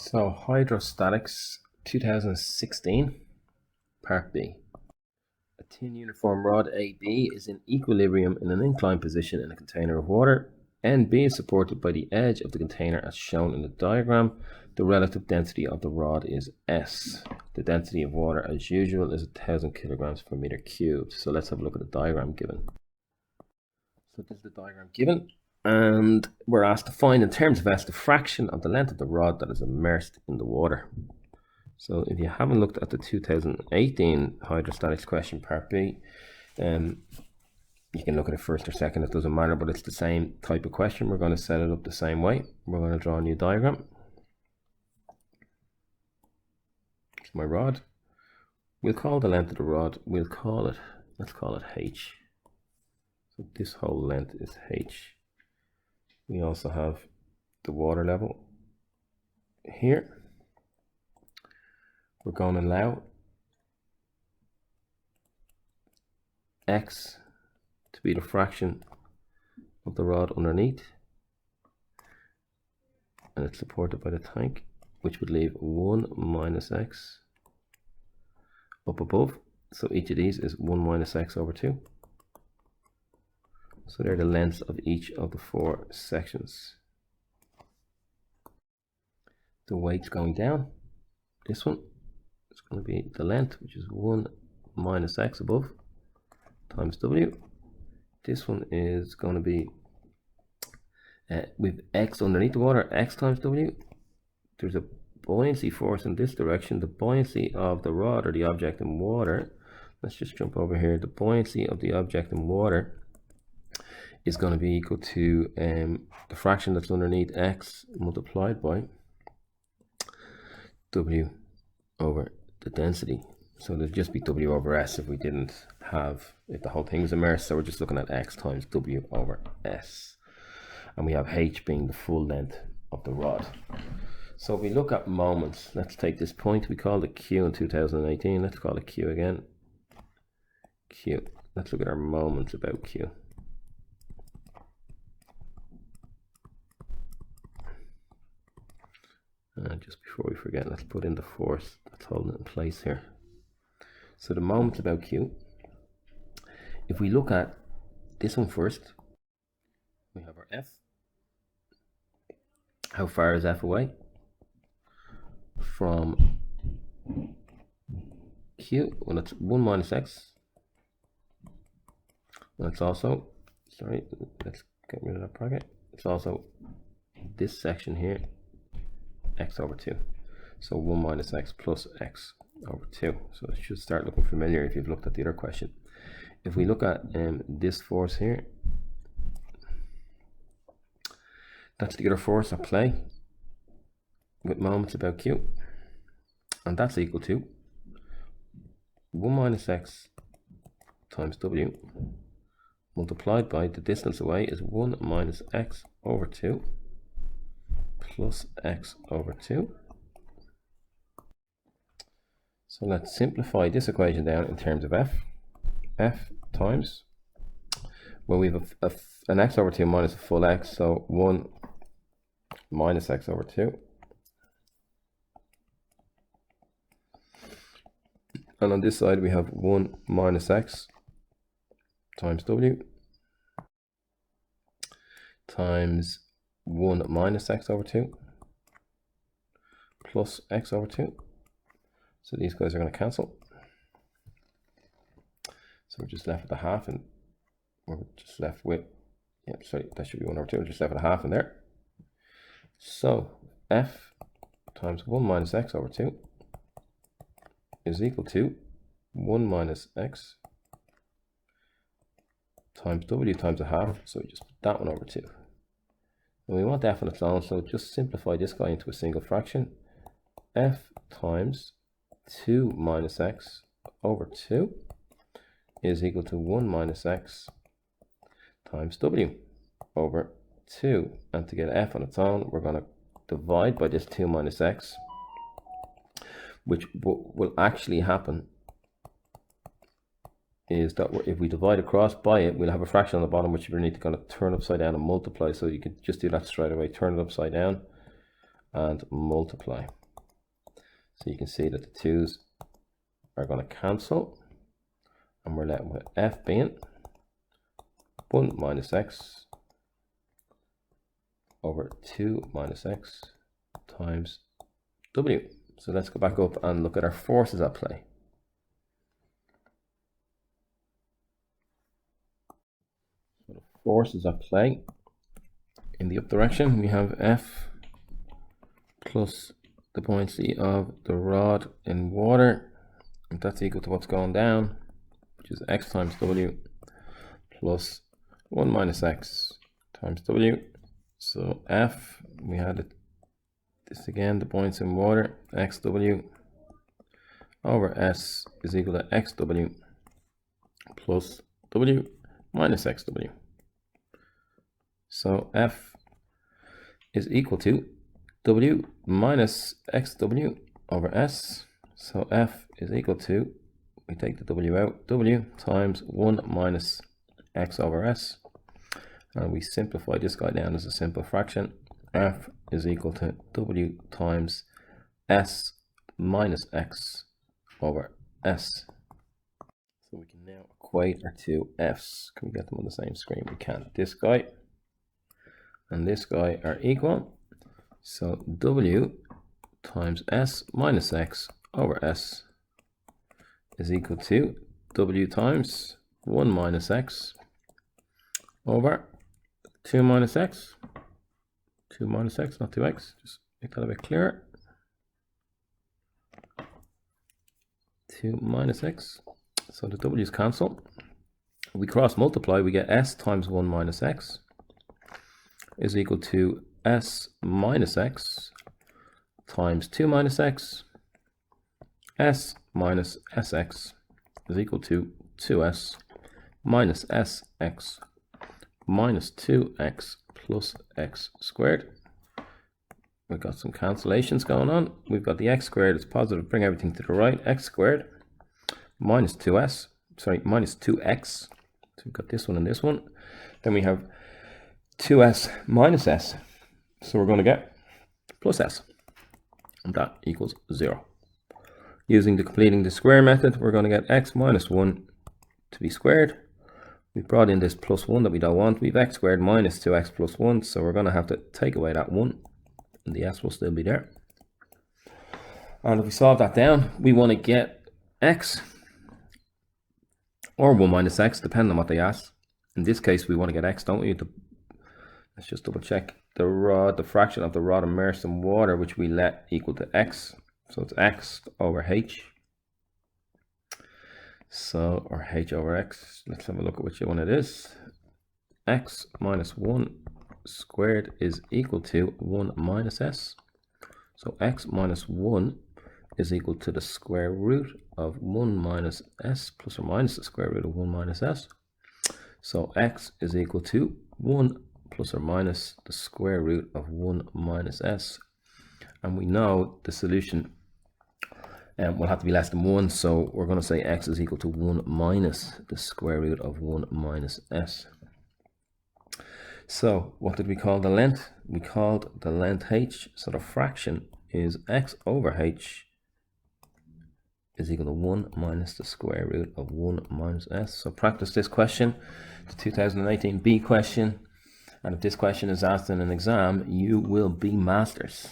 So Hydrostatics 2016, Part B. A thin uniform rod AB is in equilibrium in an inclined position in a container of water. NB is supported by the edge of the container as shown in the diagram. The relative density of the rod is S. The density of water, as usual, is 1000 kilograms per meter cubed. So let's have a look at the diagram given. So this is the diagram given, and we're asked to find, in terms of S, the fraction of the length of the rod that is immersed in the water. So if you haven't looked at the 2018 hydrostatics question, Part B, you can look at it first or second, it doesn't matter, but it's the same type of question. We're going to set it up the same way. We're going to draw a new diagram. It's my rod. We'll call the length of the rod, let's call it H. So this whole length is H. We also have the water level here. We're going to allow X to be the fraction of the rod underneath, and it's supported by the tank, which would leave 1 minus X up above. So each of these is 1 minus X over 2. So they're the lengths of each of the 4 sections. The weight's going down. This one is going to be the length, which is 1 minus X above times W. This one is going to be with X underneath the water, X times W. There's a buoyancy force in this direction. The buoyancy of the rod or the object in water, let's just jump over here. The buoyancy of the object in water is going to be equal to the fraction that's underneath X multiplied by W over the density. So there'd just be W over S if the whole thing was immersed. So we're just looking at X times W over S. And we have H being the full length of the rod. So if we look at moments, let's take this point. We called it Q in 2018. Let's call it Q again. Q. Let's look at our moments about Q. Just before we forget, let's put in the force that's holding it in place here. So the moments about Q, if we look at this one first, we have our F. How far is F away from Q? Well, it's 1 minus X. And it's also, let's get rid of that bracket. It's also this section here, X over 2. So 1 minus X plus X over 2. So it should start looking familiar if you've looked at the other question. If we look at this force here, that's the other force at play with moments about Q, and that's equal to 1 minus X times W multiplied by the distance away is 1 minus X over 2 plus X over 2. So let's simplify this equation down in terms of F. F times, well, we have an X over 2 minus a full X, so 1 minus X over 2. And on this side we have 1 minus X times W times 1 minus X over 2 plus X over 2. So these guys are going to cancel. So we're just left with a half, and we're just left with, that should be 1 over 2. We're just left with a half in there. So F times 1 minus X over 2 is equal to 1 minus X times W times a half. So we just put that one over 2. And we want F on its own, so just simplify this guy into a single fraction. F times 2 minus X over 2 is equal to 1 minus X times W over 2. And to get F on its own, we're going to divide by this 2 minus X, which will actually happen is that if we divide across by it, we'll have a fraction on the bottom, which we need to kind of turn upside down and multiply. So you could just do that straight away, turn it upside down, and multiply. So you can see that the 2's are going to cancel, and we're left with f being 1 minus x over 2 minus x times w. So let's go back up and look at our forces at play. So the forces at play in the up direction, we have F plus the buoyancy of the rod in water, and that's equal to what's going down, which is x times w plus 1 minus x times w. So F, we had this again, the buoyancy in water, xw over s is equal to xw plus w minus xw. So F is equal to w minus xw over s. So F is equal to, we take the w out, w times 1 minus x over s. And we simplify this guy down as a simple fraction. F is equal to w times s minus x over s. So we can now equate our two f's. Can we get them on the same screen? We can. This guy and this guy are equal. So w times s minus x over s is equal to w times 1 minus x over 2 minus x. 2 minus x, not 2x. Just make that a bit clearer. 2 minus x. So the w's cancel. We cross multiply, we get s times 1 minus x is equal to s minus x times 2 minus x. S minus sx is equal to 2s minus sx minus 2x plus x squared. We've got some cancellations going on. We've got the x squared is positive, bring everything to the right, x squared minus 2s, sorry, minus 2x. So we've got this one and this one. Then we have 2s minus s. So we're going to get plus s, and that equals 0. Using the completing the square method, we're going to get x minus 1 to be squared. We brought in this plus 1 that we don't want. We've x squared minus 2x plus 1, so we're going to have to take away that 1, and the s will still be there. And if we solve that down, we want to get x or 1 minus x, depending on what they ask. In this case, we want to get x, don't we? Let's just double check the rod, the fraction of the rod immersed in water, which we let equal to x. So it's x over h. So, or h over x. Let's have a look at which one it is. X minus 1 squared is equal to 1 minus s. So x minus 1 is equal to the square root of 1 minus s plus or minus the square root of 1 minus s. So x is equal to 1 plus or minus the square root of 1 minus s. And we know the solution will have to be less than 1, so we're going to say x is equal to 1 minus the square root of 1 minus s. So what did we call the length? We called the length h, so the fraction is x over h is equal to 1 minus the square root of 1 minus s. So practice this question, the 2018 B question, and if this question is asked in an exam, you will be masters.